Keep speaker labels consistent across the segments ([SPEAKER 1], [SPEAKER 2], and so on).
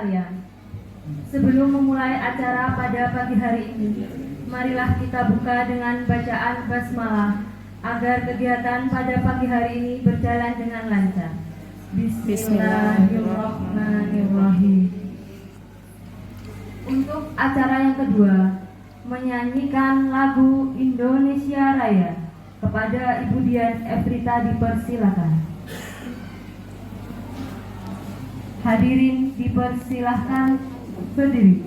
[SPEAKER 1] sekalian, sebelum memulai acara pada pagi hari ini, marilah kita buka dengan bacaan basmalah agar kegiatan pada pagi hari ini berjalan dengan lancar. Bismillahirrahmanirrahim. Untuk acara yang kedua, menyanyikan lagu Indonesia Raya. Kepada Ibu Dian Efrita dipersilakan. Hadirin dipersilahkan berdiri.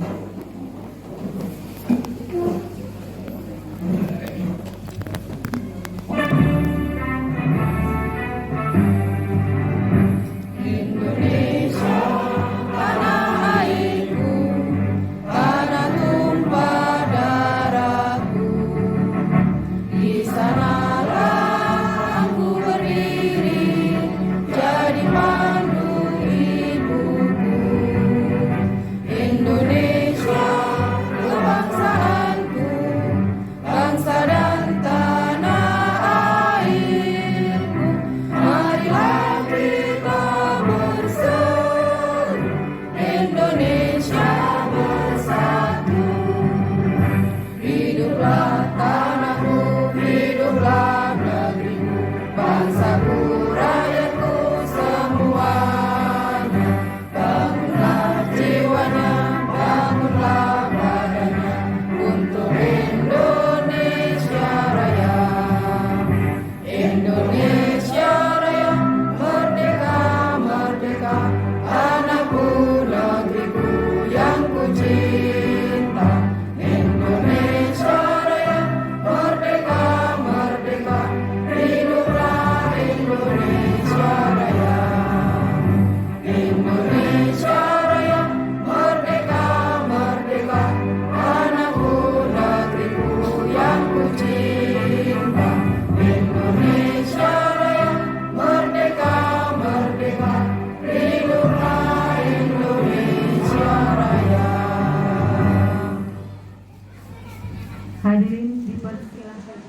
[SPEAKER 1] Hadirin dipersilakan.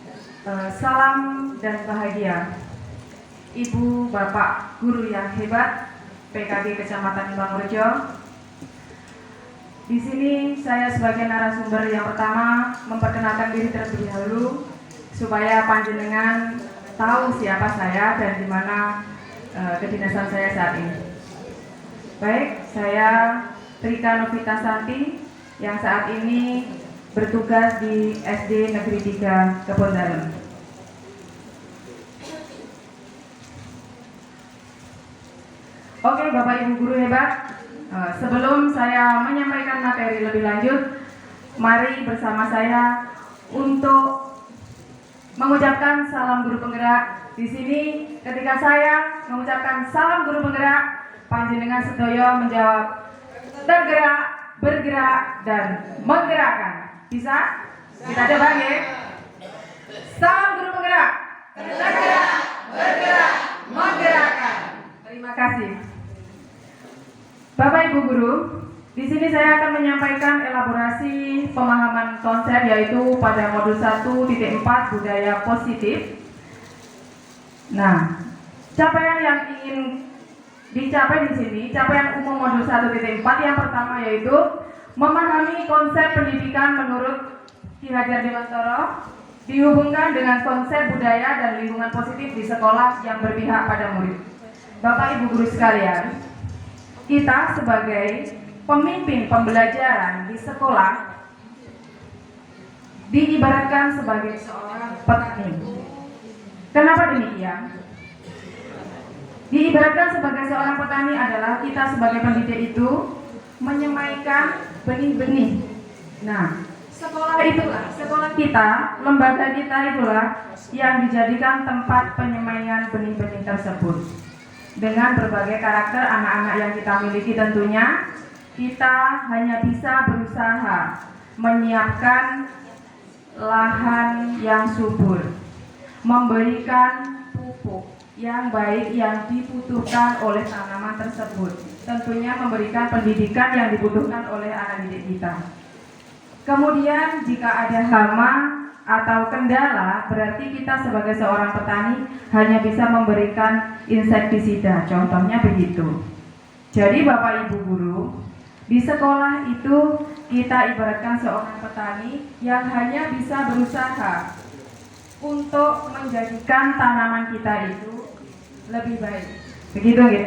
[SPEAKER 2] Salam dan bahagia. Ibu, Bapak, guru yang hebat, PKG Kecamatan Bangrejo. Di sini saya sebagai narasumber yang pertama memperkenalkan diri terlebih dahulu supaya panjenengan tahu siapa saya dan di mana kedinasan saya saat ini. Baik, saya Trika Novitasari yang saat ini bertugas di SD Negeri 3 Kebondaran. Oke, Bapak Ibu guru hebat, sebelum saya menyampaikan materi lebih lanjut, mari bersama saya untuk mengucapkan salam guru penggerak. Di sini ketika saya mengucapkan salam guru penggerak, panjenengan sedaya menjawab tergerak, bergerak, dan menggerakkan. Bisa? Kita coba ya. Salam guru penggerak. Tergerak, bergerak, menggerakkan. Terima kasih. Bapak Ibu guru, di sini saya akan menyampaikan elaborasi pemahaman konsep yaitu pada modul 1.4 budaya positif. Nah, capaian yang ingin dicapai di sini, capaian umum modul 1.4 yang pertama yaitu memahami konsep pendidikan menurut Ki Hajar Dewantara dihubungkan dengan konsep budaya dan lingkungan positif di sekolah yang berpihak pada murid. Bapak Ibu guru sekalian, kita sebagai pemimpin pembelajaran di sekolah diibaratkan sebagai seorang petani. Kenapa demikian? Diibaratkan sebagai seorang petani adalah kita sebagai pendidik itu menyemaikan benih-benih. Nah, sekolah itulah, sekolah kita, lembaga kita itulah yang dijadikan tempat penyemaian benih-benih tersebut. Dengan berbagai karakter anak-anak yang kita miliki tentunya, kita hanya bisa berusaha menyiapkan lahan yang subur, memberikan pupuk yang baik yang dibutuhkan oleh tanaman tersebut. Tentunya memberikan pendidikan yang dibutuhkan oleh anak didik kita. Kemudian jika ada hama atau kendala, berarti kita sebagai seorang petani hanya bisa memberikan insektisida, contohnya begitu. Jadi Bapak Ibu guru, Di sekolah itu kita ibaratkan seorang petani yang hanya bisa berusaha untuk menjadikan tanaman kita itu lebih baik. Begitu ya?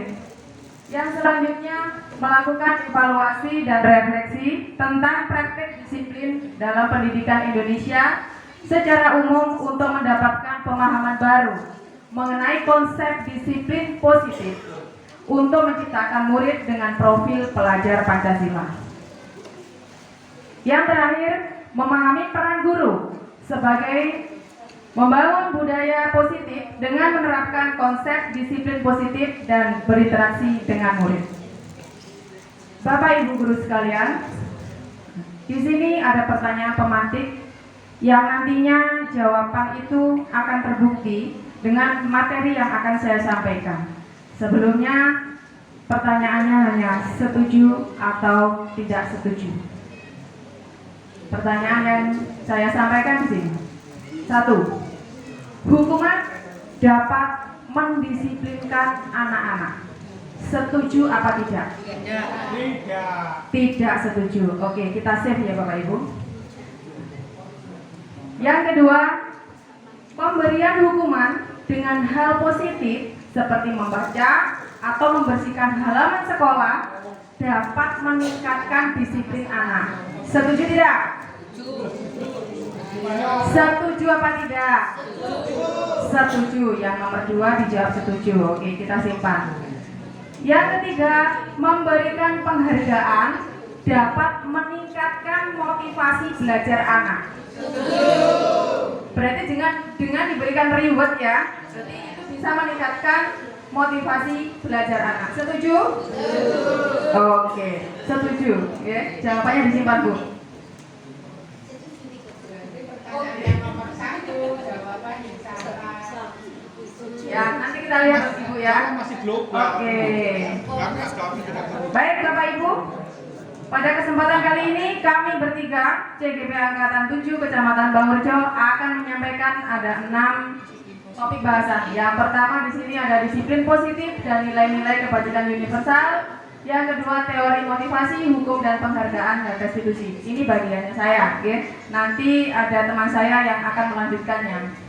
[SPEAKER 2] Yang selanjutnya melakukan evaluasi dan refleksi tentang praktik disiplin dalam pendidikan Indonesia secara umum untuk mendapatkan pemahaman baru mengenai konsep disiplin positif untuk menciptakan murid dengan profil pelajar Pancasila. Yang terakhir, memahami peran guru sebagai membangun budaya positif dengan menerapkan konsep disiplin positif dan berinteraksi dengan murid. Bapak Ibu guru sekalian, di sini ada pertanyaan pemantik yang nantinya jawaban itu akan terbukti dengan materi yang akan saya sampaikan. Sebelumnya, pertanyaannya hanya setuju atau tidak setuju. Pertanyaan yang saya sampaikan di sini. 1. Hukuman dapat mendisiplinkan anak-anak. Setuju apa tidak? Tidak setuju. Oke, kita save ya Bapak Ibu. Yang kedua, pemberian hukuman dengan hal positif seperti membaca atau membersihkan halaman sekolah dapat meningkatkan disiplin anak. Setuju tidak? Setuju apa tidak? Setuju. Yang nomor 2 dijawab setuju. Oke, kita simpan. Yang ketiga, memberikan penghargaan dapat meningkatkan motivasi belajar anak. Berarti dengan diberikan reward ya, berarti itu bisa meningkatkan motivasi belajar anak. Setuju? Oke, setuju. Ya, jawabannya disimpan Bu. Ya, nanti kita lihat Ibu ya. Oke. Baik Bapak Ibu, pada kesempatan kali ini kami bertiga CGP Angkatan 7 Kecamatan Bangurjo akan menyampaikan ada 6 topik bahasan. Yang pertama di sini ada disiplin positif dan nilai-nilai kebajikan universal. Yang kedua teori motivasi, hukum dan penghargaan dan restitusi. Ini bagiannya saya, oke. Nanti ada teman saya yang akan melanjutkannya.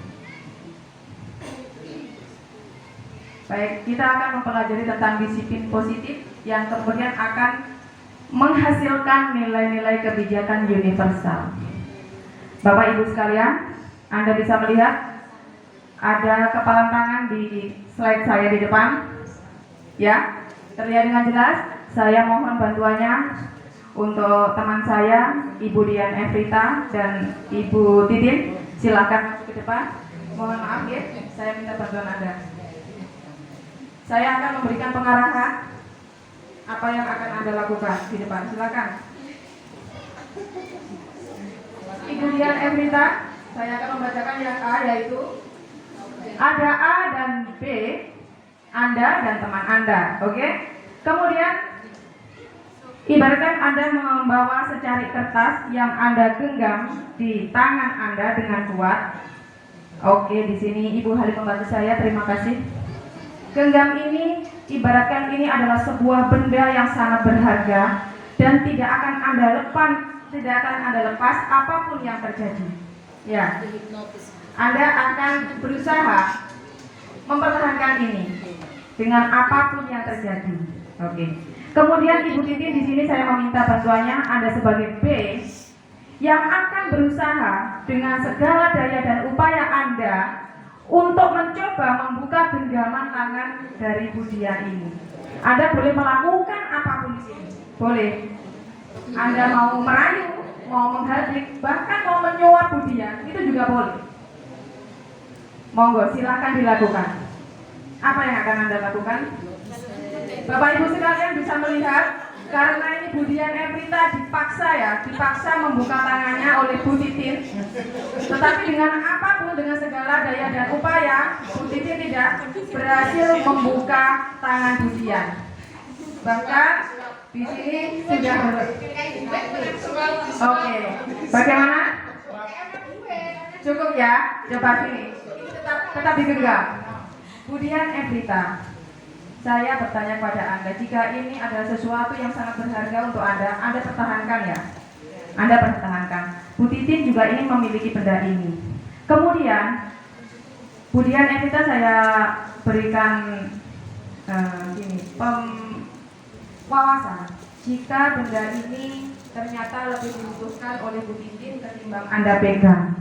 [SPEAKER 2] Baik, kita akan mempelajari tentang disiplin positif yang kemudian akan menghasilkan nilai-nilai kebijakan universal. Bapak Ibu sekalian, Anda bisa melihat ada kepalan tangan di slide saya di depan. Ya, terlihat dengan jelas. Saya mohon bantuannya untuk teman saya, Ibu Dian Evrita dan Ibu Titin. Silakan ke depan. Mohon maaf ya, saya minta bantuan Anda. Saya akan memberikan pengarahan apa yang akan Anda lakukan di depan. Silakan. Ibu Dian Evrita, saya akan membacakan yang A, yaitu ada A dan B, Anda dan teman Anda, oke? Kemudian ibaratkan Anda membawa secari kertas yang Anda genggam di tangan Anda dengan kuat. Oke, di sini Ibu Halim membantu saya, terima kasih. Genggam ini ibaratkan ini adalah sebuah benda yang sangat berharga dan tidak akan Anda lepas apapun yang terjadi. Ya. Anda akan berusaha mempertahankan ini dengan apapun yang terjadi. Oke. Kemudian Ibu Titin di sini saya meminta bantuannya Anda sebagai B yang akan berusaha dengan segala daya dan upaya Anda untuk mencoba membuka genggaman tangan dari Bu Dian ini. Anda boleh melakukan apapun di sini. Boleh. Anda mau merayu, mau menghardik, bahkan mau menyuap Bu Dian, itu juga boleh. Monggo, silakan dilakukan. Apa yang akan Anda lakukan? Bapak Ibu sekalian bisa melihat, karena ini Bu Dian Evrita dipaksa membuka tangannya oleh Bu Titin. Tetapi dengan apapun, dengan segala daya dan upaya, Bu Titin tidak berhasil membuka tangan Bu Dian. Bahkan di sini sudah Oke, bagaimana? Cukup ya? Coba sini. Tetap digenggam. Bu Dian Evrita, saya bertanya kepada Anda, jika ini adalah sesuatu yang sangat berharga untuk Anda pertahankan ya? Anda pertahankan. Bu Titin juga ingin memiliki benda ini. Kemudian, Bu Dian Evita saya berikan wawasan. Jika benda ini ternyata lebih dibutuhkan oleh Bu Titin ketimbang Anda pegang,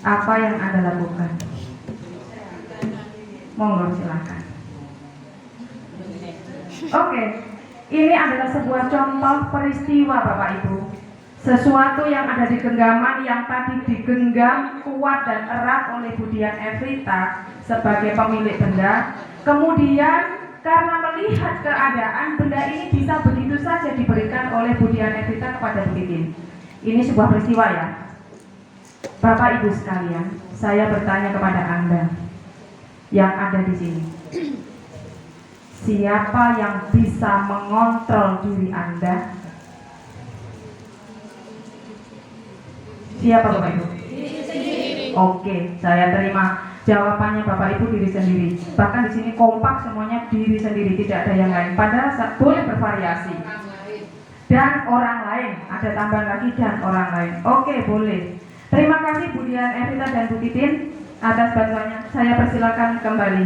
[SPEAKER 2] apa yang Anda lakukan? Monggo silakan. Oke, ini adalah sebuah contoh peristiwa Bapak Ibu. Sesuatu yang ada di genggaman yang tadi digenggam kuat dan erat oleh Bu Dian Evita sebagai pemilik benda. Kemudian karena melihat keadaan, benda ini bisa begitu saja diberikan oleh Bu Dian Evita kepada Bu Titin. Ini sebuah peristiwa ya. Bapak Ibu sekalian, saya bertanya kepada Anda yang ada di sini. Siapa yang bisa mengontrol diri Anda? Siapa Bapak Ibu? Oke, saya terima jawabannya Bapak Ibu, diri sendiri. Bahkan di sini kompak semuanya diri sendiri, tidak ada yang lain. Padahal boleh bervariasi. Dan orang lain, ada tambahan lagi dan orang lain. Oke, boleh. Terima kasih Bu Dian Evita dan Bu Titin atas bantuannya. Saya persilakan kembali.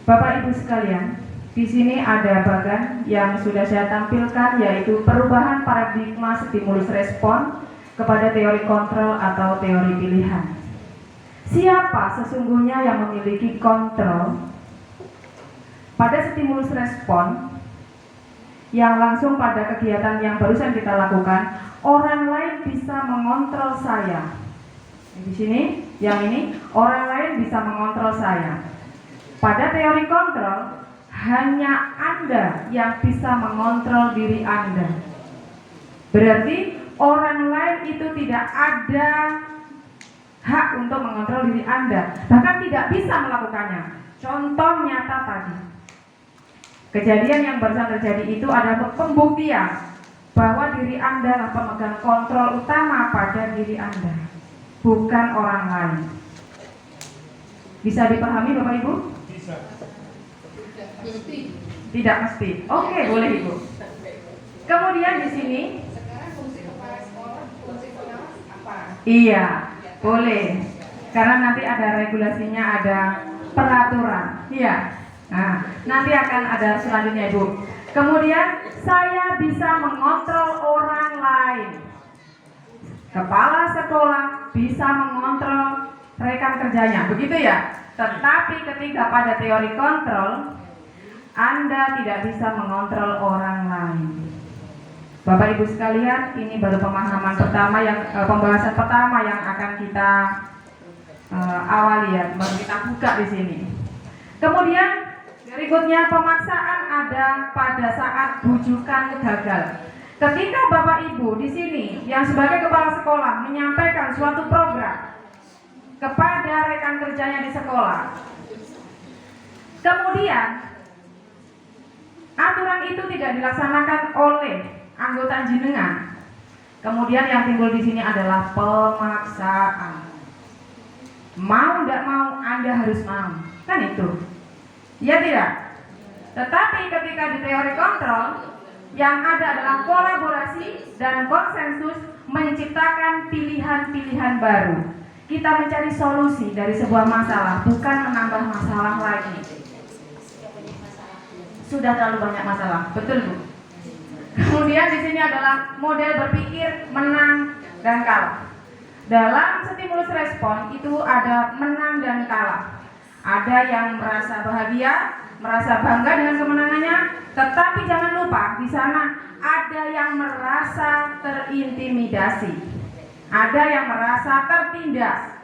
[SPEAKER 2] Bapak Ibu sekalian, di sini ada bagan yang sudah saya tampilkan, yaitu perubahan paradigma stimulus respon kepada teori kontrol atau teori pilihan. Siapa sesungguhnya yang memiliki kontrol pada stimulus respon yang langsung pada kegiatan yang barusan kita lakukan? Orang lain bisa mengontrol saya. Di sini, yang ini, orang lain bisa mengontrol saya. Pada teori kontrol, hanya Anda yang bisa mengontrol diri Anda. Berarti orang lain itu tidak ada hak untuk mengontrol diri Anda, bahkan tidak bisa melakukannya. Contoh nyata tadi, kejadian yang barusan terjadi itu adalah pembuktian bahwa diri Anda adalah pemegang kontrol utama pada diri Anda, bukan orang lain. Bisa dipahami Bapak Ibu? Tidak mesti. Oke, boleh Ibu. Kemudian di sini,
[SPEAKER 3] fungsi kepala sekolah, fungsi pengawas apa?
[SPEAKER 2] iya, boleh. Karena nanti ada regulasinya, ada peraturan. Iya. Nah, nanti akan ada selanjutnya Ibu. Kemudian saya bisa mengontrol orang lain. Kepala sekolah bisa mengontrol rekan kerjanya, begitu ya? Tetapi ketika pada teori kontrol, Anda tidak bisa mengontrol orang lain. Bapak Ibu sekalian, ini baru pemahaman pertama pembahasan pertama yang akan kita awali ya, baru kita buka di sini. Kemudian berikutnya, pemaksaan ada pada saat bujukan gagal. Ketika Bapak Ibu di sini yang sebagai kepala sekolah menyampaikan suatu program kepada rekan kerjanya di sekolah, kemudian aturan itu tidak dilaksanakan oleh anggota jenengan, kemudian yang timbul di sini adalah pemaksaan. Mau tidak mau, Anda harus mau, kan itu? Ya tidak? Tetapi ketika di teori kontrol, yang ada adalah kolaborasi dan konsensus menciptakan pilihan-pilihan baru. Kita mencari solusi dari sebuah masalah, bukan menambah masalah lagi. Sudah terlalu banyak masalah, betul Bu? Kemudian di sini adalah model berpikir menang dan kalah. Dalam stimulus respon itu ada menang dan kalah. Ada yang merasa bahagia, merasa bangga dengan kemenangannya, tetapi jangan lupa di sana ada yang merasa terintimidasi. Ada yang merasa tertindas,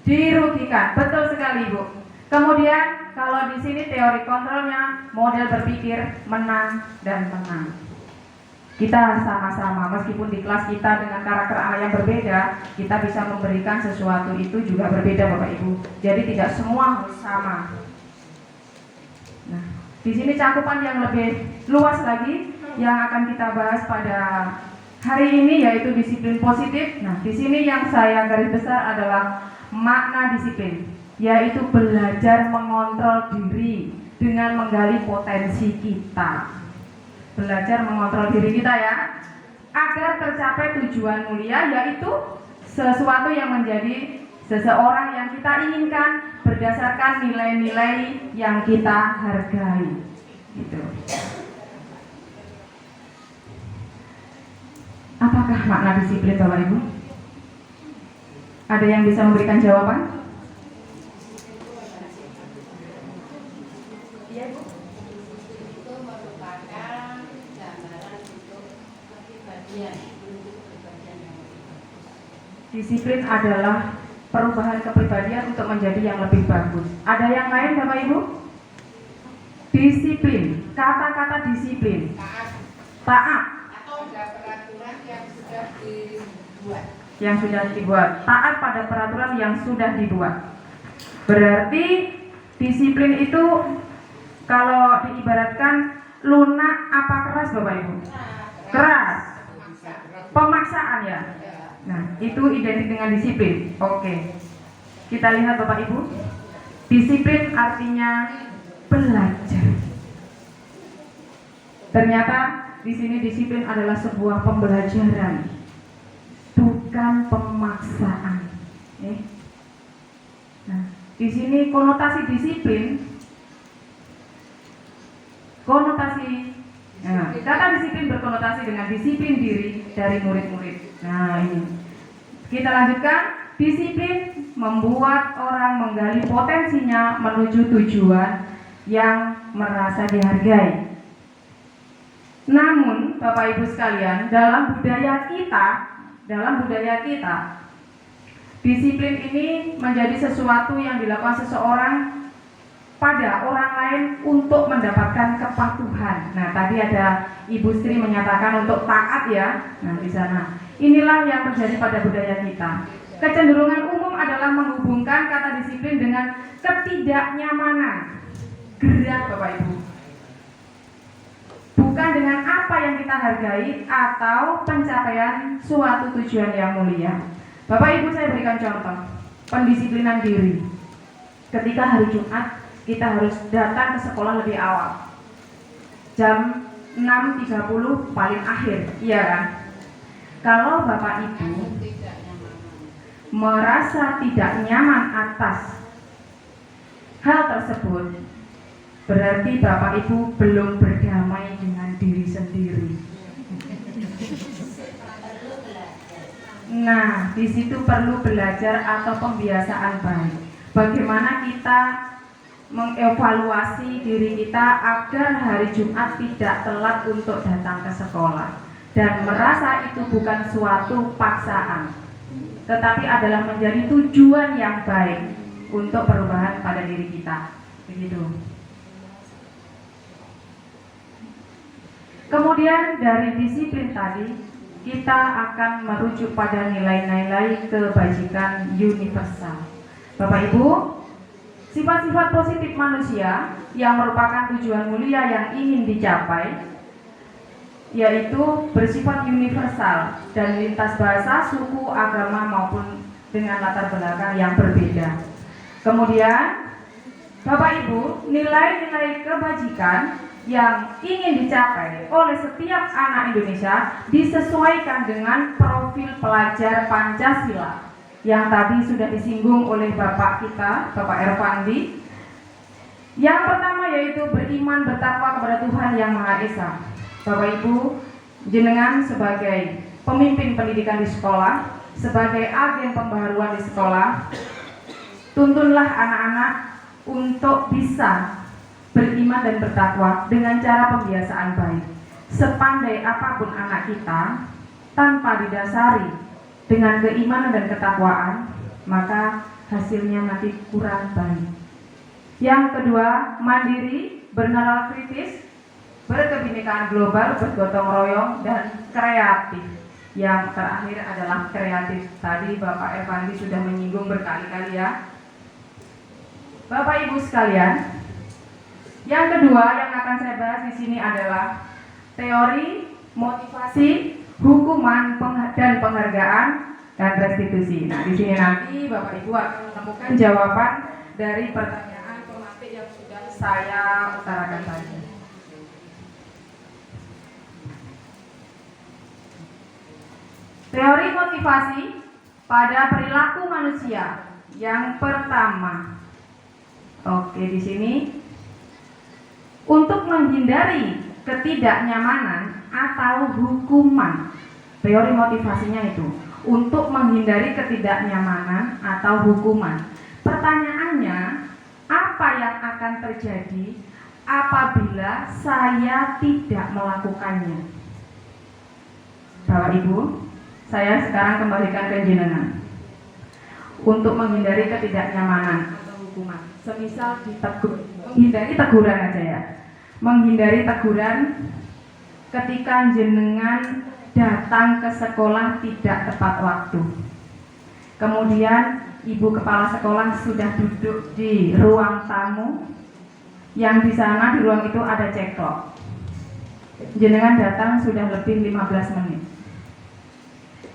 [SPEAKER 2] dirugikan. Betul sekali Ibu. Kemudian kalau di sini teori kontrolnya model berpikir menang dan menang. Kita sama-sama, meskipun di kelas kita dengan karakter anak yang berbeda, kita bisa memberikan sesuatu itu juga berbeda Bapak Ibu. Jadi tidak semua harus sama. Nah, di sini cakupan yang lebih luas lagi yang akan kita bahas pada hari ini yaitu disiplin positif. Nah, di sini yang saya garis besar adalah makna disiplin, yaitu belajar mengontrol diri dengan menggali potensi kita. Belajar mengontrol diri kita ya, agar tercapai tujuan mulia, yaitu sesuatu yang menjadi seseorang yang kita inginkan berdasarkan nilai-nilai yang kita hargai. Gitu. Apakah makna disiplin, Bapak Ibu? Ada yang bisa memberikan jawaban?
[SPEAKER 3] Itu merupakan gambaran untuk kepribadian yang
[SPEAKER 2] Disiplin adalah perubahan kepribadian untuk menjadi yang lebih bagus. Ada yang lain, Bapak Ibu? Disiplin, kata-kata disiplin, taat
[SPEAKER 3] atau ada peraturan yang sudah dibuat.
[SPEAKER 2] Taat pada peraturan yang sudah dibuat. Berarti disiplin itu kalau diibaratkan lunak apa keras, Bapak Ibu? Keras. Pemaksaan ya. Nah, itu identik dengan disiplin. Oke. Kita lihat Bapak Ibu. Disiplin artinya belajar. Ternyata di sini disiplin adalah sebuah pembelajaran, bukan pemaksaan. Nah, di sini konotasi disiplin, kata disiplin berkonotasi dengan disiplin diri dari murid-murid. Nah, ini kita lanjutkan. Disiplin membuat orang menggali potensinya menuju tujuan yang merasa dihargai. Namun, Bapak Ibu sekalian, dalam budaya kita, disiplin ini menjadi sesuatu yang dilakukan seseorang pada orang lain untuk mendapatkan kepatuhan. Nah, tadi ada Ibu Sri menyatakan untuk taat ya. Nah, di sana. Inilah yang terjadi pada budaya kita. Kecenderungan umum adalah menghubungkan kata disiplin dengan ketidaknyamanan. Gerak, Bapak Ibu. Bukan dengan apa yang kita hargai atau pencapaian suatu tujuan yang mulia. Bapak Ibu, saya berikan contoh pendisiplinan diri. Ketika hari Jumat, kita harus datang ke sekolah lebih awal. Jam 6.30 paling akhir, iya kan? Kalau Bapak Ibu merasa tidak nyaman atas hal tersebut, berarti Bapak Ibu belum berdamai dengan diri sendiri. Nah, di situ perlu belajar atau pembiasaan baik. Bagaimana kita mengevaluasi diri kita agar hari Jumat tidak telat untuk datang ke sekolah dan merasa itu bukan suatu paksaan, tetapi adalah menjadi tujuan yang baik untuk perubahan pada diri kita. Begitu. Kemudian dari disiplin tadi, kita akan merujuk pada nilai-nilai kebajikan universal. Bapak Ibu, sifat-sifat positif manusia yang merupakan tujuan mulia yang ingin dicapai, yaitu bersifat universal dan lintas bahasa, suku, agama maupun dengan latar belakang yang berbeda. Kemudian, Bapak Ibu, nilai-nilai kebajikan yang ingin dicapai oleh setiap anak Indonesia disesuaikan dengan profil pelajar Pancasila yang tadi sudah disinggung oleh Bapak kita, Bapak Ervandi. Yang pertama yaitu beriman bertakwa kepada Tuhan Yang Maha Esa. Bapak Ibu, jenengan sebagai pemimpin pendidikan di sekolah, sebagai agen pembaharuan di sekolah, tuntunlah anak-anak untuk bisa beriman dan bertakwa dengan cara pembiasaan baik. Sepandai apapun anak kita, tanpa didasari dengan keimanan dan ketakwaan, maka hasilnya nanti kurang baik. Yang kedua, mandiri, bernalar kritis, berkebinekaan global, bergotong royong, dan kreatif. Yang terakhir adalah kreatif. Tadi Bapak Evandi sudah menyinggung berkali-kali ya. Bapak Ibu sekalian, yang kedua yang akan saya bahas di sini adalah teori motivasi hukuman dan penghargaan dan restitusi. Nah, di sini nanti Bapak Ibu akan menemukan jawaban dari pertanyaan pematik yang sudah saya utarakan tadi. Teori motivasi pada perilaku manusia. Yang pertama, oke, di sini untuk menghindari ketidaknyamanan atau hukuman. Teori motivasinya itu untuk menghindari ketidaknyamanan atau hukuman. Pertanyaannya, apa yang akan terjadi apabila saya tidak melakukannya? Bapak Ibu, saya sekarang kembalikan ke jenengan. Untuk menghindari ketidaknyamanan atau hukuman, semisal ditegur, menghindari teguran aja ya. Menghindari teguran ketika jenengan datang ke sekolah tidak tepat waktu. Kemudian ibu kepala sekolah sudah duduk di ruang tamu, yang di sana di ruang itu ada ceklok. Jenengan datang sudah lebih 15 menit.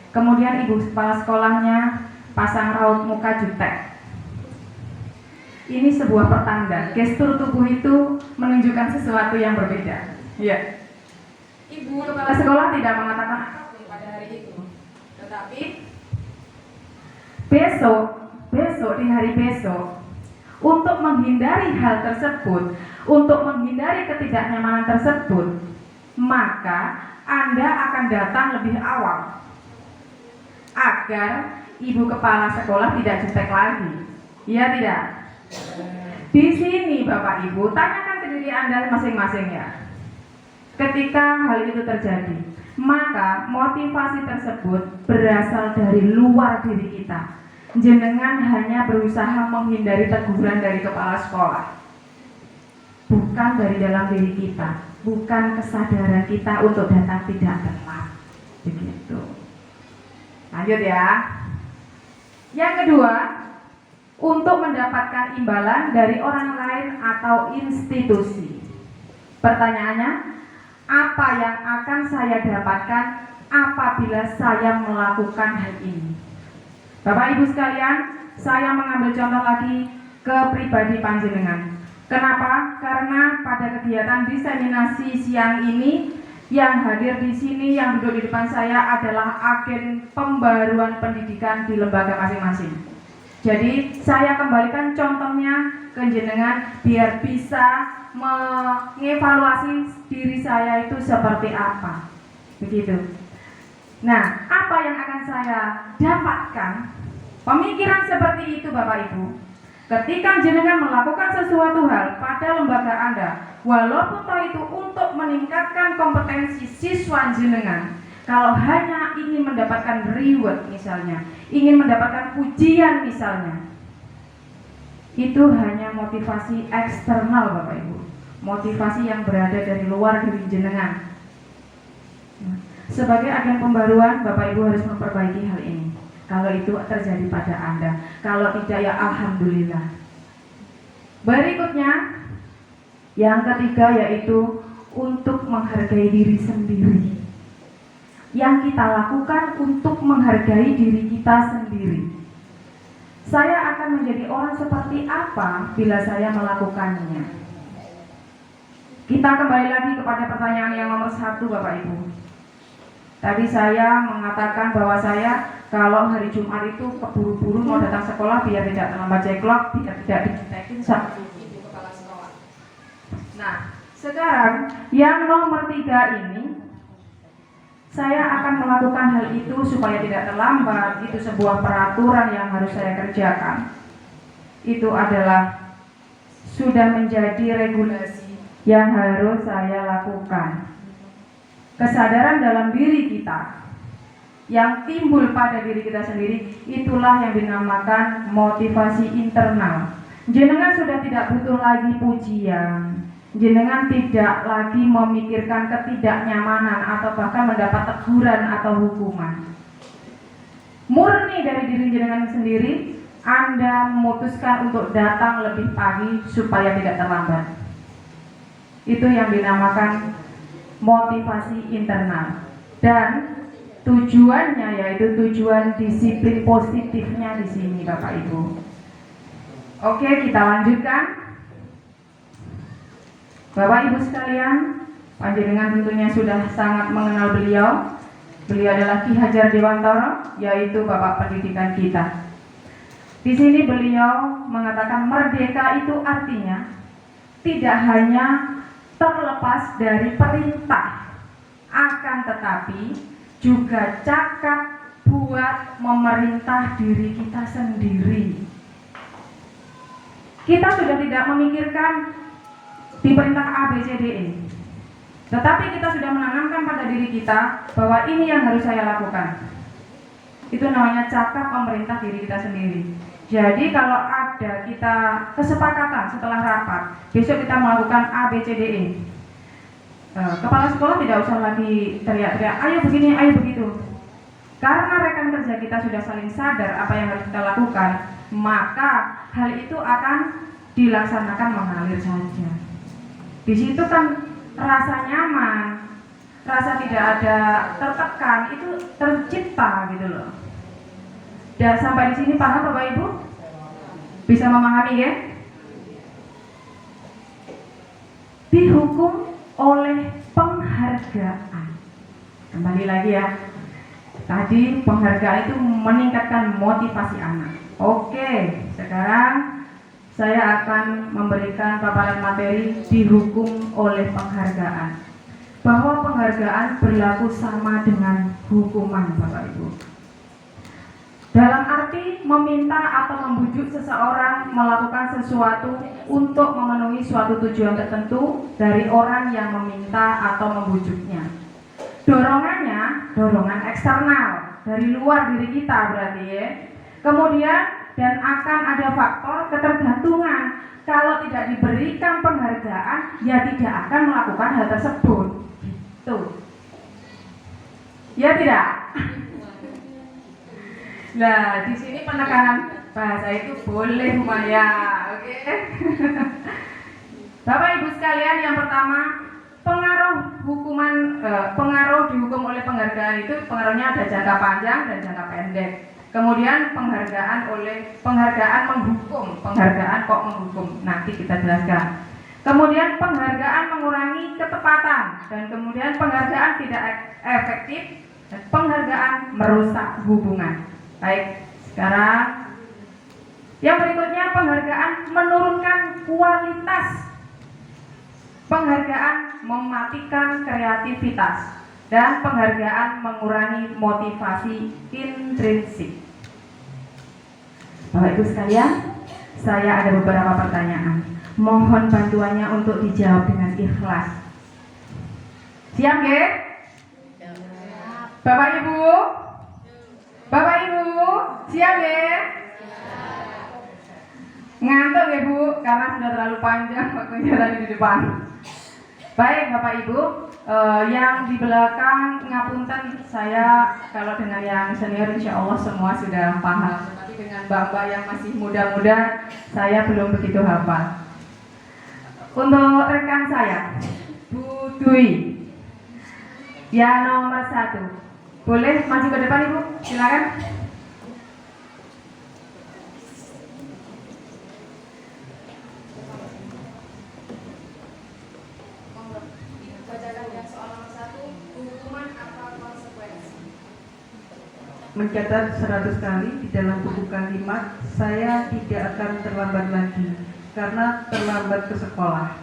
[SPEAKER 2] Kemudian ibu kepala sekolahnya pasang raut muka jutek. Ini sebuah pertanda, gestur tubuh itu menunjukkan sesuatu yang berbeda. Ya. Ibu kepala sekolah tidak mengatakan apapun pada hari itu, tetapi besok di hari besok, untuk menghindari hal tersebut, untuk menghindari ketidaknyamanan tersebut, maka Anda akan datang lebih awal agar ibu kepala sekolah tidak jutek lagi. Iya tidak? Di sini Bapak Ibu, tanyakan ke diri Anda masing-masing ya. Ketika hal itu terjadi, maka motivasi tersebut berasal dari luar diri kita. Jenengan hanya berusaha menghindari teguran dari kepala sekolah, bukan dari dalam diri kita, bukan kesadaran kita untuk datang tidak telat. Begitu. Lanjut ya. Yang kedua, untuk mendapatkan imbalan dari orang lain atau institusi. Pertanyaannya, apa yang akan saya dapatkan apabila saya melakukan hal ini? Bapak Ibu sekalian, saya mengambil contoh lagi ke pribadi panjenengan. Kenapa? Karena pada kegiatan diseminasi siang ini, yang hadir di sini, yang duduk di depan saya adalah agen pembaruan pendidikan di lembaga masing-masing. Jadi saya kembalikan contohnya ke jenengan biar bisa mengevaluasi diri saya itu seperti apa. Begitu. Nah, apa yang akan saya dapatkan? Pemikiran seperti itu Bapak Ibu. Ketika jenengan melakukan sesuatu hal pada lembaga Anda, walaupun toh itu untuk meningkatkan kompetensi siswa jenengan, kalau hanya ingin mendapatkan reward misalnya, ingin mendapatkan pujian misalnya, itu hanya motivasi eksternal Bapak Ibu, motivasi yang berada dari luar diri jenengan. Sebagai agen pembaruan, Bapak Ibu harus memperbaiki hal ini. Kalau itu terjadi pada Anda, kalau tidak ya alhamdulillah. Berikutnya, yang ketiga yaitu untuk menghargai diri sendiri. Yang kita lakukan untuk menghargai diri kita sendiri. Saya akan menjadi orang seperti apa bila saya melakukannya? Kita kembali lagi kepada pertanyaan yang nomor 1 Bapak Ibu. Tadi saya mengatakan bahwa saya kalau hari Jumat itu keburu-buru mau datang sekolah biar tidak terlambat ceklok, biar tidak dijutekin sama ibu kepala sekolah. Nah, sekarang yang nomor 3 ini, saya akan melakukan hal itu supaya tidak terlambat. Itu sebuah peraturan yang harus saya kerjakan. Itu adalah sudah menjadi regulasi yang harus saya lakukan. Kesadaran dalam diri kita yang timbul pada diri kita sendiri, itulah yang dinamakan motivasi internal. Jenengan sudah tidak butuh lagi pujian, jenengan tidak lagi memikirkan ketidaknyamanan atau bahkan mendapat teguran atau hukuman. Murni dari diri jenengan sendiri, Anda memutuskan untuk datang lebih pagi supaya tidak terlambat. Itu yang dinamakan motivasi internal. Dan tujuannya, yaitu tujuan disiplin positifnya di sini Bapak Ibu. Oke, kita lanjutkan. Bapak Ibu sekalian, panjenengan tentunya sudah sangat mengenal beliau. Beliau adalah Ki Hajar Dewantara, yaitu Bapak Pendidikan kita. Di sini beliau mengatakan merdeka itu artinya tidak hanya terlepas dari perintah, akan tetapi juga cakap buat memerintah diri kita sendiri. Kita sudah tidak memikirkan diperintah A, B, C, D, E, tetapi kita sudah menanamkan pada diri kita bahwa ini yang harus saya lakukan. Itu namanya cakap memerintah diri kita sendiri. Jadi kalau ada kita kesepakatan setelah rapat, besok kita melakukan A, B, C, D, E, kepala sekolah tidak usah lagi teriak-teriak, ayo begini, ayo begitu. Karena rekan kerja kita sudah saling sadar apa yang harus kita lakukan, maka hal itu akan dilaksanakan mengalir saja. Di situ kan rasa nyaman, rasa tidak ada tertekan, itu tercipta gitu loh. Dan sampai di sini paham Bapak Ibu? Bisa memahami ya? Dihukum oleh penghargaan. Kembali lagi ya. Tadi penghargaan itu meningkatkan motivasi anak. Oke, sekarang saya akan memberikan paparan materi dihukum oleh penghargaan. Bahwa penghargaan berlaku sama dengan hukuman Bapak Ibu. Dalam arti meminta atau membujuk seseorang melakukan sesuatu untuk memenuhi suatu tujuan tertentu dari orang yang meminta atau membujuknya. Dorongannya, dorongan eksternal dari luar diri kita berarti ya. Kemudian dan akan ada faktor ketergantungan. Kalau tidak diberikan penghargaan, ya tidak akan melakukan hal tersebut. Gitu. Ya tidak? Nah, di sini penekanan bahasa itu boleh Maya, oke? Bapak Ibu sekalian, yang pertama pengaruh dihukum oleh penghargaan itu pengaruhnya ada jangka panjang dan jangka pendek. Kemudian penghargaan menghukum, penghargaan kok menghukum, nanti kita jelaskan. Kemudian penghargaan mengurangi ketepatan dan kemudian penghargaan tidak efektif dan penghargaan merusak hubungan. Baik, sekarang yang berikutnya penghargaan menurunkan kualitas. Penghargaan mematikan kreativitas dan penghargaan mengurangi motivasi intrinsik. Bapak Ibu sekalian, saya ada beberapa pertanyaan. Mohon bantuannya untuk dijawab dengan ikhlas. Siap nggih? Bapak Ibu? Bapak Ibu, siap ya? Ngantuk ya Bu, karena sudah terlalu panjang waktunya tadi di depan. Baik Bapak Ibu, yang di belakang ngapunten, saya kalau dengan yang senior insya Allah semua sudah paham. Tapi dengan Bapak yang masih muda-muda, saya belum begitu hafal. Untuk rekan saya, Bu Dwi, ya nomor 1. Boleh maju ke depan Ibu, silakan. Bacakan ya soal nomor 1, hukuman atau konsekuensi.
[SPEAKER 4] Mencatat 100 kali di dalam buku kalimat, saya tidak akan terlambat lagi karena terlambat ke sekolah.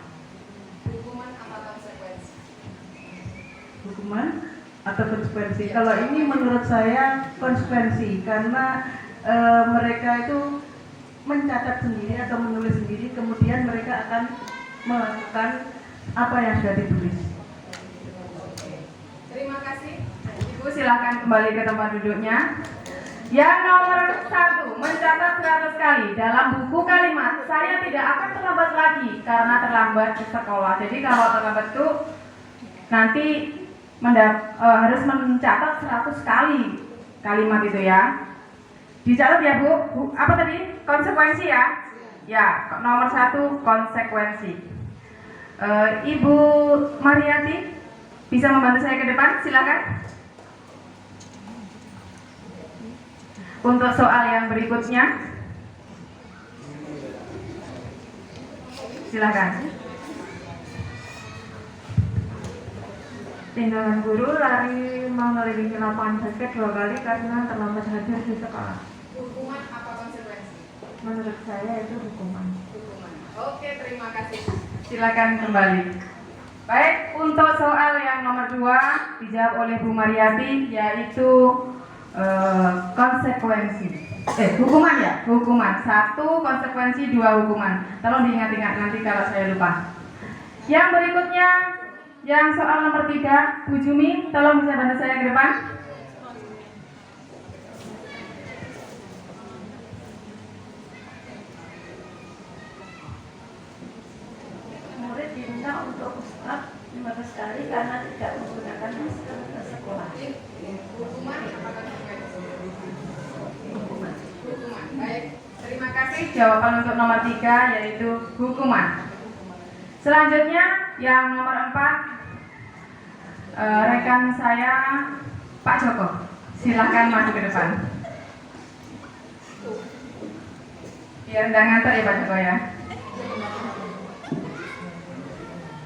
[SPEAKER 3] Hukuman atau konsekuensi?
[SPEAKER 4] Hukuman atau konsekuensi? Kalau ini menurut saya konsekuensi, karena mereka itu mencatat sendiri atau menulis sendiri, kemudian mereka akan melakukan apa yang sudah ditulis.
[SPEAKER 2] Terima kasih. Ibu silakan kembali ke tempat duduknya. Yang nomor 1, mencatat 100 kali dalam buku kalimat, saya tidak akan terlambat lagi karena terlambat ke sekolah. Jadi kalau terlambat itu nanti harus mencatat 100 kali kalimat itu ya. Dicatat ya Bu. Apa tadi? Konsekuensi ya? Ya, nomor 1 konsekuensi. Ibu Mariati bisa membantu saya ke depan, silakan. Untuk soal yang berikutnya, silakan.
[SPEAKER 1] Tindakan guru lari mengelilingi lapangan basket 2 kali karena terlambat hadir di sekolah.
[SPEAKER 3] Hukuman apa konsekuensi?
[SPEAKER 1] Menurut saya itu hukuman.
[SPEAKER 3] Hukuman. Oke, terima kasih.
[SPEAKER 2] Silakan kembali. Baik, untuk soal yang nomor 2 dijawab oleh Bu Mariati, yaitu konsekuensi. Hukuman ya? Hukuman. 1 konsekuensi, 2 hukuman. Tolong diingat-ingat nanti kalau saya lupa. Yang berikutnya, yang soal nomor 3, Bu Jumi, tolong bisa bantu saya ke depan.
[SPEAKER 1] Murid diminta untuk push-up 15 kali karena tidak menggunakan masker ke sekolah.
[SPEAKER 3] Hukuman apa konsekuensi?
[SPEAKER 1] Hukuman.
[SPEAKER 3] Hukuman. Baik.
[SPEAKER 2] Terima kasih. Jawaban untuk nomor 3 yaitu hukuman. Selanjutnya yang nomor 4, rekan saya Pak Joko, silahkan maju ke depan. Biar nggak ngantuk ya Pak Joko ya.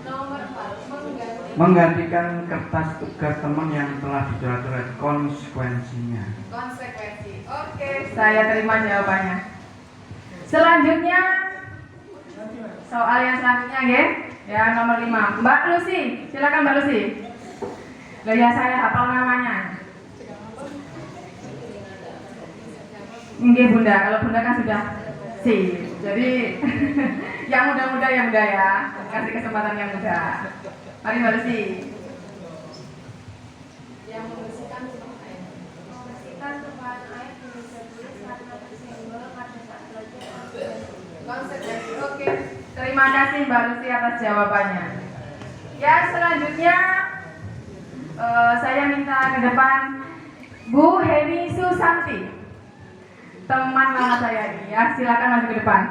[SPEAKER 3] Nomor 4,
[SPEAKER 5] Menggantikan kertas tugas teman yang telah dicoret-coret, konsekuensinya.
[SPEAKER 3] konsekuensi. Oke.
[SPEAKER 2] Saya terima jawabannya. Selanjutnya soal yang selanjutnya ya nomor 5, Mbak Lucy, silakan Mbak Lucy. Loh ya, saya hafal namanya. Nggih Bunda, kalau Bunda kan sudah sih. Jadi yang muda-muda ya, kasih kesempatan yang muda. Mari Mbak Lucy.
[SPEAKER 3] Yang membersihkan tempat air.
[SPEAKER 1] Membersihkan tempat air bisa tulis karena tersenggol pada saat belajar.
[SPEAKER 3] Konsekuensi. Oke.
[SPEAKER 2] Terima kasih Mbak Lucy atas jawabannya. Ya, selanjutnya saya minta ke depan Bu Heni Susanti, teman lama saya ini ya, silakan maju ke depan.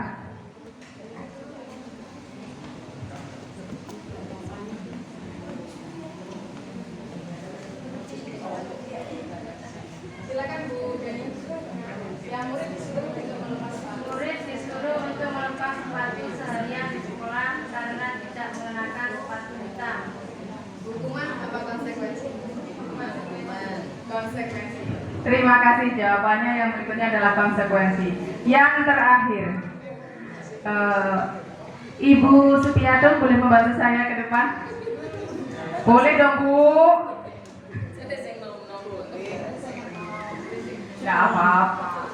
[SPEAKER 3] Silakan Bu Deni. Yang murid disuruh untuk melepas sepatu.
[SPEAKER 1] Murid disuruh untuk melepas sepatu seharian di sekolah karena tidak mengenakan sepatu hitam.
[SPEAKER 3] Hukuman apa konsekuensi? Konsekuensi.
[SPEAKER 2] Terima kasih jawabannya. Yang berikutnya adalah konsekuensi. Yang terakhir, Ibu Sutiato boleh membantu saya ke depan? Boleh dong Bu. Tidak apa-apa.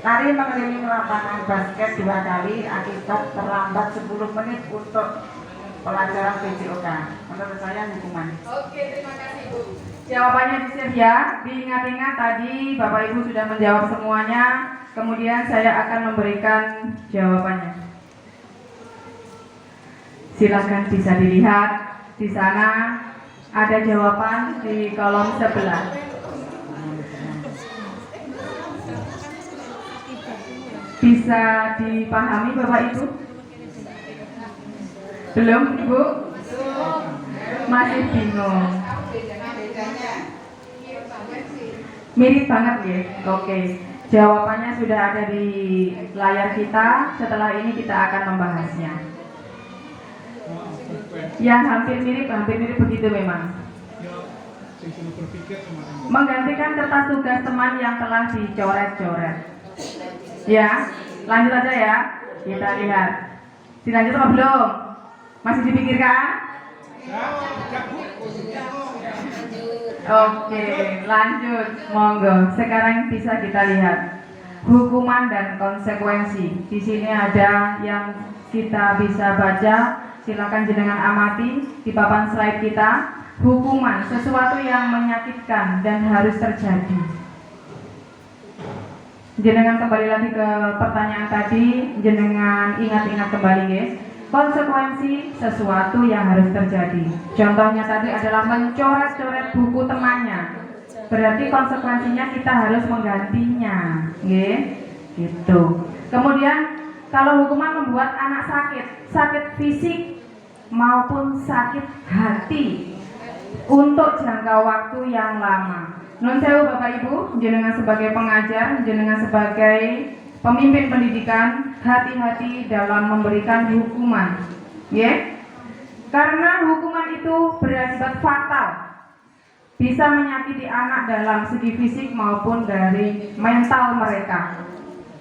[SPEAKER 6] Lari mengelilingi lapangan basket 2 kali akibat terlambat 10 menit untuk pelajaran PJOK. Menurut saya hukuman.
[SPEAKER 3] Oke, terima kasih Bu.
[SPEAKER 2] Jawabannya disiap ya. Diingat-ingat tadi Bapak Ibu sudah menjawab semuanya. Kemudian saya akan memberikan jawabannya. Silakan bisa dilihat di sana ada jawaban di kolom sebelah. Bisa dipahami Bapak Ibu? Belum Ibu? Masih bingung.
[SPEAKER 3] Bedanya mirip banget sih.
[SPEAKER 2] Mirip banget ya. Oke. Jawabannya sudah ada di layar kita. Setelah ini kita akan membahasnya. Yang hampir mirip begitu memang. Menggantikan kertas tugas teman yang telah dicoret-coret. Ya, lanjut aja ya. Kita lihat. Dilanjut apa belum? Masih dipikirkan? Oke, lanjut. Monggo. Sekarang bisa kita lihat hukuman dan konsekuensi. Di sini ada yang kita bisa baca. Silakan jenengan amati di papan slide kita. Hukuman, sesuatu yang menyakitkan dan harus terjadi. Jenengan kembali lagi ke pertanyaan tadi. Jenengan ingat-ingat kembali guys. Konsekuensi, sesuatu yang harus terjadi. Contohnya tadi adalah mencoret-coret buku temannya. Berarti konsekuensinya kita harus menggantinya, gitu. Kemudian kalau hukuman membuat anak sakit fisik maupun sakit hati, untuk jangka waktu yang lama. Nun sewu Bapak Ibu, jenengan sebagai pengajar, jenengan sebagai pemimpin pendidikan, hati-hati dalam memberikan hukuman. Ya? Karena hukuman itu berakibat fatal. Bisa menyakiti anak dalam segi fisik maupun dari mental mereka.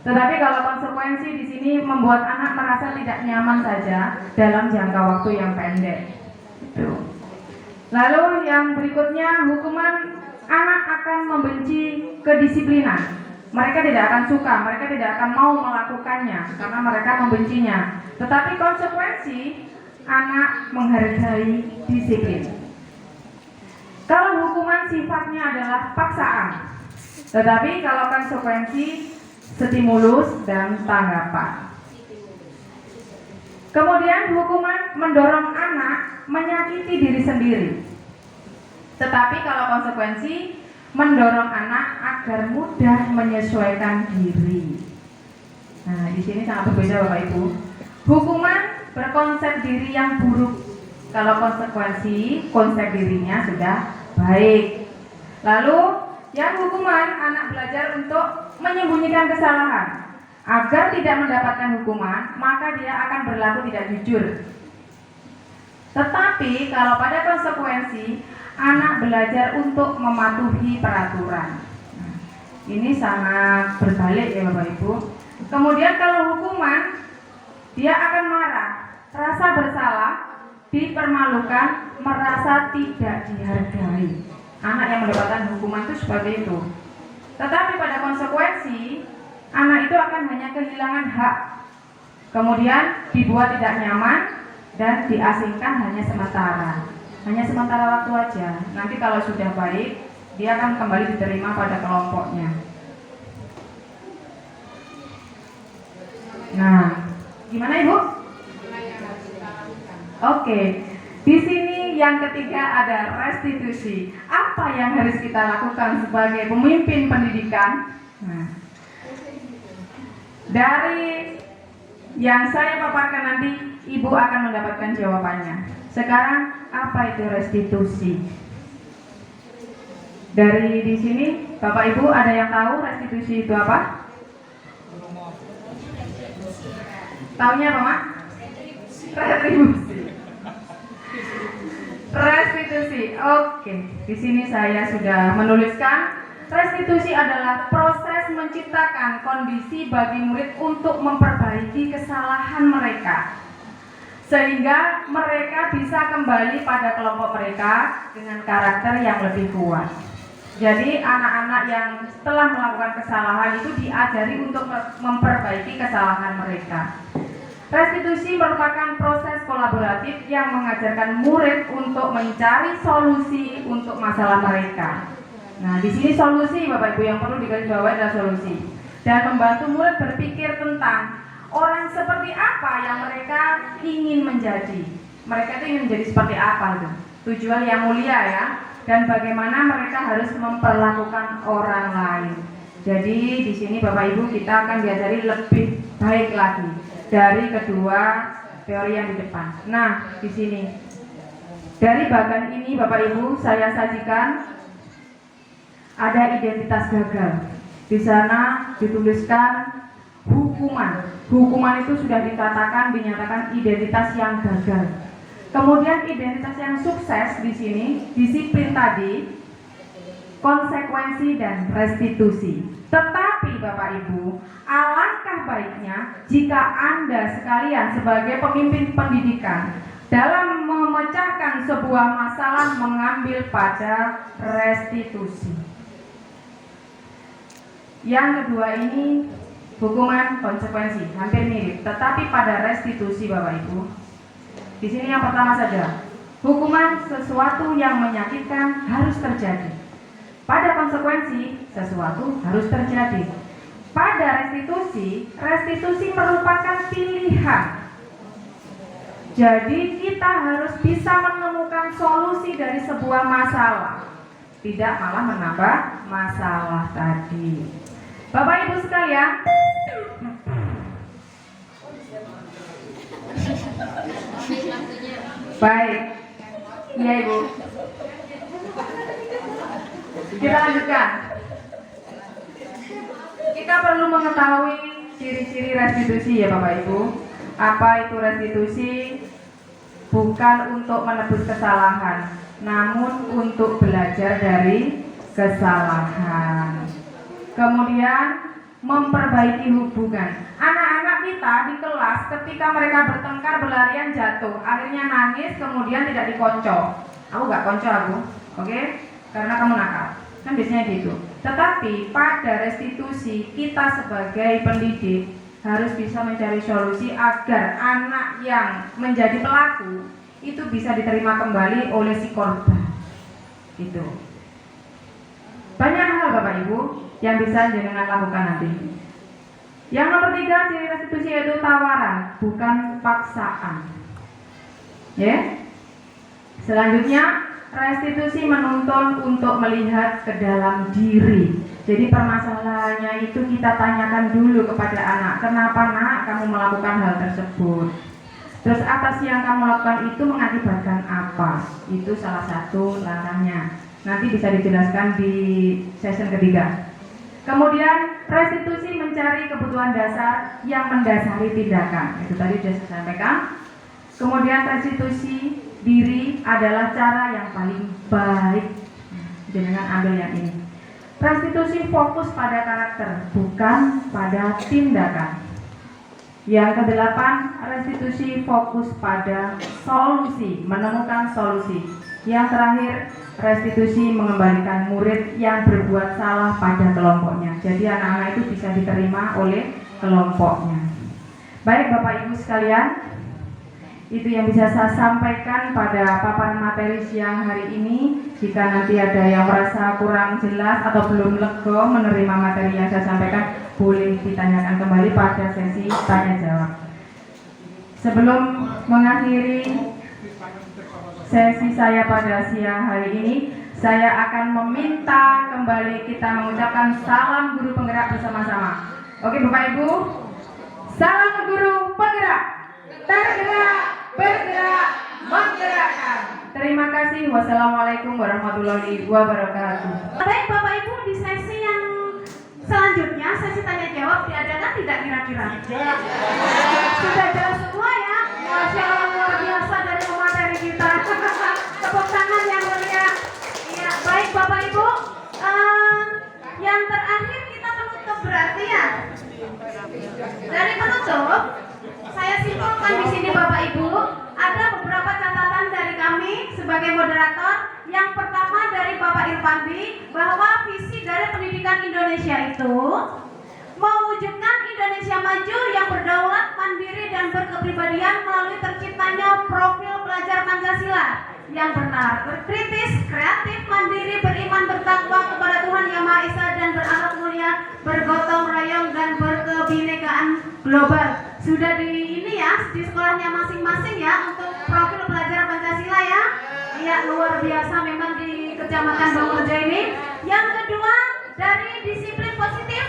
[SPEAKER 2] Tetapi kalau konsekuensi di sini membuat anak merasa tidak nyaman saja dalam jangka waktu yang pendek. Lalu yang berikutnya, hukuman anak akan membenci kedisiplinan. Mereka tidak akan suka, mereka tidak akan mau melakukannya karena mereka membencinya. Tetapi konsekuensi, anak menghargai disiplin. Kalau hukuman sifatnya adalah paksaan, tetapi kalau konsekuensi, stimulus dan tanggapan. Kemudian hukuman mendorong anak menyakiti diri sendiri. Tetapi kalau konsekuensi mendorong anak agar mudah menyesuaikan diri. Nah, di sini sangat berbeda Bapak Ibu. Hukuman berkonsep diri yang buruk. Kalau konsekuensi, konsep dirinya sudah baik. Lalu yang hukuman anak belajar untuk menyembunyikan kesalahan. Agar tidak mendapatkan hukuman, maka dia akan berlaku tidak jujur. Tetapi kalau pada konsekuensi, anak belajar untuk mematuhi peraturan. Nah, ini sangat berbalik ya Bapak Ibu. Kemudian kalau hukuman, dia akan marah, rasa bersalah, dipermalukan, merasa tidak dihargai. Anak yang mendapatkan hukuman itu seperti itu. Tetapi pada konsekuensi, anak itu akan hanya kehilangan hak, kemudian dibuat tidak nyaman dan diasingkan hanya sementara waktu aja. Nanti kalau sudah baik, dia akan kembali diterima pada kelompoknya. Nah, gimana Ibu? Oke, di sini yang ketiga ada restitusi. Apa yang harus kita lakukan sebagai pemimpin pendidikan? Nah, dari yang saya paparkan nanti, Ibu akan mendapatkan jawabannya. Sekarang, apa itu restitusi? Dari di sini, Bapak Ibu ada yang tahu restitusi itu apa? Taunya apa, Mak? Retribusi. Restitusi. Oke, di sini saya sudah menuliskan. Restitusi adalah proses menciptakan kondisi bagi murid untuk memperbaiki kesalahan mereka, sehingga mereka bisa kembali pada kelompok mereka dengan karakter yang lebih kuat. Jadi anak-anak yang setelah melakukan kesalahan itu diajari untuk memperbaiki kesalahan mereka. Restitusi merupakan proses kolaboratif yang mengajarkan murid untuk mencari solusi untuk masalah mereka. Nah, di sini solusi Bapak Ibu yang perlu digarisbawahi adalah solusi, dan membantu murid berpikir tentang orang seperti apa yang mereka ingin menjadi. Mereka itu ingin menjadi seperti apa itu? Tujuan yang mulia ya, dan bagaimana mereka harus memperlakukan orang lain. Jadi di sini Bapak Ibu kita akan diajari lebih baik lagi dari kedua teori yang di depan. Nah, di sini dari bagian ini Bapak Ibu saya sajikan ada identitas gagal. Di sana dituliskan hukuman. Hukuman itu sudah dinyatakan identitas yang gagal. Kemudian identitas yang sukses di sini, disiplin tadi, konsekuensi dan restitusi. Tetapi Bapak Ibu, alangkah baiknya jika Anda sekalian sebagai pemimpin pendidikan dalam memecahkan sebuah masalah mengambil pada restitusi. Yang kedua ini hukuman konsekuensi, hampir mirip, tetapi pada restitusi Bapak Ibu. Di sini yang pertama saja, hukuman sesuatu yang menyakitkan harus terjadi. Pada konsekuensi, sesuatu harus terjadi. Pada restitusi, restitusi merupakan pilihan. Jadi kita harus bisa menemukan solusi dari sebuah masalah, tidak malah menambah masalah tadi. Bapak Ibu sekalian, baik, iya Ibu. Kita lanjutkan. Kita perlu mengetahui ciri-ciri restitusi ya Bapak Ibu. Apa itu restitusi? Bukan untuk menebus kesalahan, namun untuk belajar dari kesalahan. Kemudian memperbaiki hubungan. Anak-anak kita di kelas ketika mereka bertengkar berlarian jatuh, akhirnya nangis kemudian tidak dikocok. Aku gak kocok aku, oke? Karena kamu nakal. Kan biasanya gitu. Tetapi pada restitusi kita sebagai pendidik harus bisa mencari solusi agar anak yang menjadi pelaku itu bisa diterima kembali oleh si korban. Gitu. Banyak hal Bapak Ibu yang bisa jenengan lakukan nanti. Yang nomor 3 ciri restitusi yaitu tawaran, bukan paksaan. Ya. Selanjutnya restitusi menuntun untuk melihat ke dalam diri. Jadi permasalahannya itu kita tanyakan dulu kepada anak, kenapa nak kamu melakukan hal tersebut? Terus atas yang kamu lakukan itu mengakibatkan apa? Itu salah satu langkahnya. Nanti bisa dijelaskan di session ketiga. Kemudian restitusi mencari kebutuhan dasar yang mendasari tindakan. Itu tadi sudah saya sampaikan. Kemudian restitusi diri adalah cara yang paling baik. Jangan ambil yang ini. Restitusi fokus pada karakter, bukan pada tindakan. Yang ke-8, restitusi fokus pada solusi, menemukan solusi. Yang terakhir, restitusi mengembalikan murid yang berbuat salah pada kelompoknya. Jadi anak-anak itu bisa diterima oleh kelompoknya. Baik Bapak Ibu sekalian, itu yang bisa saya sampaikan pada paparan materi siang hari ini. Jika nanti ada yang merasa kurang jelas atau belum lega menerima materi yang saya sampaikan, boleh ditanyakan kembali pada sesi tanya jawab. Sebelum mengakhiri sesi saya pada siang hari ini, saya akan meminta kembali kita mengucapkan salam guru penggerak bersama-sama. Oke Bapak Ibu, salam guru penggerak. Tergerak, bergerak, menggerakkan. Terima kasih. Wassalamualaikum warahmatullahi wabarakatuh.
[SPEAKER 7] Baik Bapak Ibu, di sesi yang selanjutnya, sesi tanya jawab diadakan tidak kira-kira? Sudah jelas semua ya? Masya Allah, luar biasa dari pemateri kita. Tepuk tangan yang meriah. Ya, baik Bapak Ibu. Yang terakhir kita menutup berarti ya. Dari penutup, saya simpulkan di sini Bapak Ibu, ada beberapa catatan dari kami sebagai moderator. Yang pertama dari Bapak Irfandi, bahwa visi dari pendidikan Indonesia itu mewujudkan Indonesia maju yang berdaulat, mandiri dan berkepribadian melalui terciptanya profil pelajar Pancasila yang bernalar, kritis, kreatif, mandiri, beriman, bertakwa kepada Tuhan Yang Maha Esa dan berakhlak mulia, bergotong royong dan berkebinekaan global. Sudah di ini ya, di sekolahnya masing-masing ya untuk profil pelajar Pancasila ya. Iya, luar biasa memang di Kecamatan Bangurjo ini. Yang kedua, dari disiplin positif,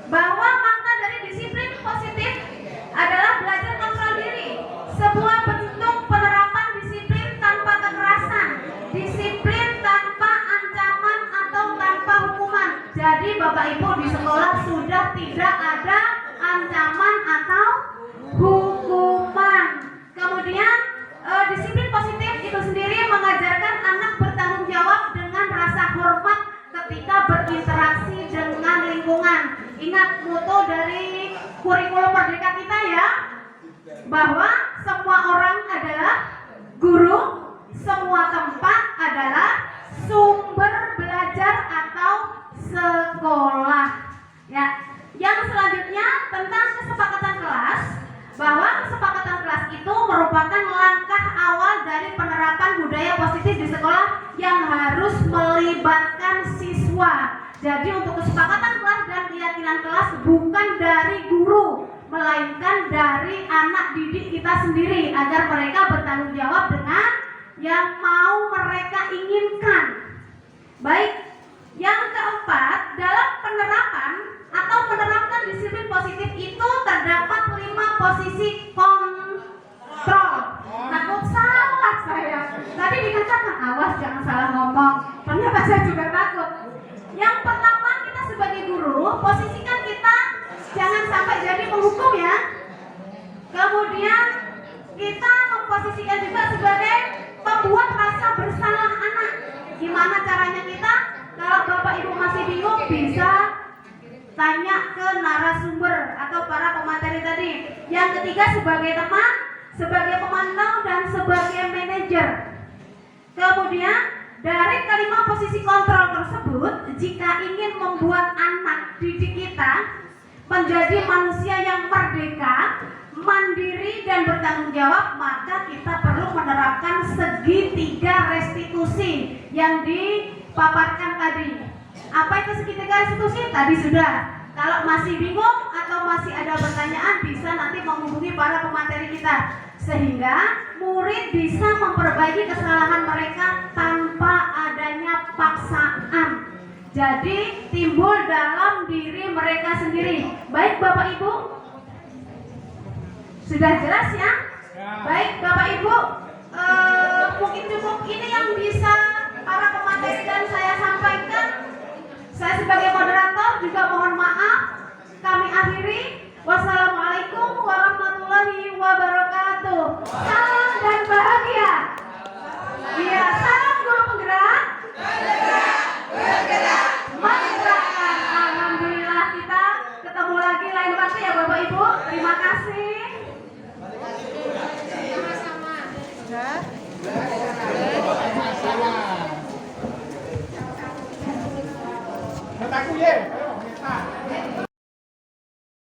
[SPEAKER 7] bahwa makna dari disiplin positif adalah belajar kontrol diri, sebuah bentuk penerapan disiplin tanpa kekerasan, disiplin tanpa ancaman atau tanpa hukuman. Jadi Bapak Ibu di sekolah sudah tidak ada ancaman atau hukuman. Kemudian disiplin positif itu sendiri mengajarkan anak bertanggung jawab dengan rasa hormat ketika berinteraksi dengan lingkungan. Ingat moto dari kurikulum Merdeka kita ya, bahwa semua orang adalah guru, semua tempat adalah sumber belajar atau sekolah. Ya, yang selanjutnya tentang kesepakatan kelas, bahwa kesepakatan kelas itu merupakan langkah awal dari penerapan budaya positif di sekolah yang harus melibatkan siswa. Jadi untuk kesepakatan kelas dan keyakinan kelas bukan dari guru, melainkan dari anak didik kita sendiri agar mereka bertanggung jawab dengan yang mau mereka inginkan. Baik, yang keempat, dalam penerapan atau menerapkan disiplin positif itu terdapat 5 posisi kontrol. Takut salah saya. Tadi dikatakan awas jangan salah ngomong. Ternyata saya juga takut. memposisikan kita jangan sampai jadi penghukum ya. Kemudian kita memposisikan juga sebagai pembuat rasa bersalah anak. Gimana caranya kita? Kalau Bapak Ibu masih bingung bisa tanya ke narasumber atau para pemateri tadi. Yang ketiga sebagai teman, sebagai pemantau dan sebagai manajer. Kemudian dari kelima posisi kontrol tersebut, jika ingin membuat anak didik kita menjadi manusia yang merdeka, mandiri dan bertanggung jawab, maka kita perlu menerapkan segitiga restitusi yang dipaparkan tadi. Apa itu segitiga restitusi? Tadi sudah. Kalau masih bingung atau masih ada pertanyaan, bisa nanti menghubungi para pemateri kita, sehingga murid bisa memperbaiki kesalahan mereka tanpa adanya paksaan. Jadi timbul dalam diri mereka sendiri. Baik Bapak Ibu, sudah jelas ya? Baik Bapak Ibu, mungkin cukup ini yang bisa para pemateri dan saya sampaikan. Saya sebagai moderator juga mohon maaf. Kami akhiri. Wassalamualaikum warahmatullahi wabarakatuh. Salam dan bahagia. Iya, salam guru penggerak. Menggerakkan. Alhamdulillah kita ketemu lagi lain waktu ya Bapak Ibu. Terima kasih.
[SPEAKER 3] Sama-sama.